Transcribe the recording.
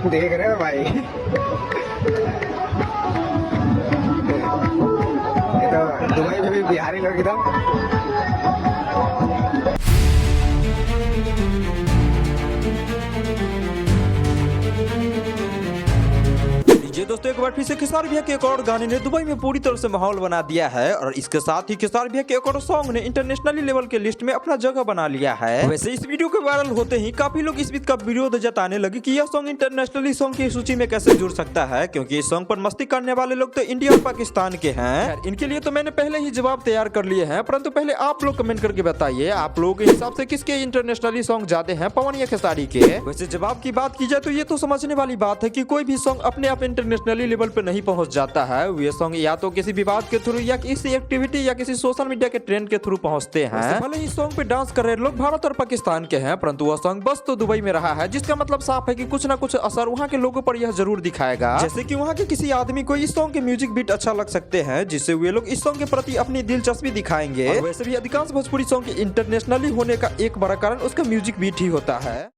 देख रहे हो भाई, ये तो दुबई में भी बिहारी लोग एकदम। जी दोस्तों, एक बार फिर से खेसारी भैया के एक और गाने ने दुबई में पूरी तरह से माहौल बना दिया है और इसके साथ ही खेसारी भैया के एक और सॉन्ग ने इंटरनेशनली लेवल के लिस्ट में अपना जगह बना लिया है। वैसे इस वीडियो के वायरल होते ही काफी लोग इस बीच का विरोध जताने लगे कि यह सॉन्ग इंटरनेशनली सॉन्ग की सूची में कैसे जुड़ सकता है, क्योंकि इस सॉन्ग पर मस्ती करने वाले लोग तो इंडिया और पाकिस्तान के हैं। इनके लिए तो मैंने पहले ही जवाब तैयार कर लिए हैं, परंतु पहले आप लोग कमेंट करके बताइए आप लोगों के हिसाब से किसके इंटरनेशनली सॉन्ग ज्यादा हैं, पवन या खेसारी के। वैसे जवाब की बात की जाए तो ये तो समझने वाली बात है कि कोई भी सॉन्ग अपने आप इंटरनेशनली लेवल पे नहीं पहुंच जाता है। ये सॉन्ग या तो किसी विवाद के थ्रू या किसी एक्टिविटी या किसी सोशल मीडिया के ट्रेंड के थ्रू पहुंचते हैं। भले ही सॉन्ग पे डांस कर रहे लोग भारत और पाकिस्तान के हैं, परंतु वह सॉन्ग बस तो दुबई में रहा है, जिसका मतलब साफ है कि कुछ ना कुछ असर वहाँ के लोगों पर यह जरूर दिखाएगा। जैसे कि वहाँ के किसी आदमी को इस सॉन्ग के म्यूजिक बीट अच्छा लग सकते हैं, जिससे वे लोग इस सॉन्ग के प्रति अपनी दिलचस्पी दिखाएंगे। वैसे भी अधिकांश भोजपुरी सॉन्ग के इंटरनेशनली होने का एक बड़ा कारण उसका म्यूजिक बीट ही होता है।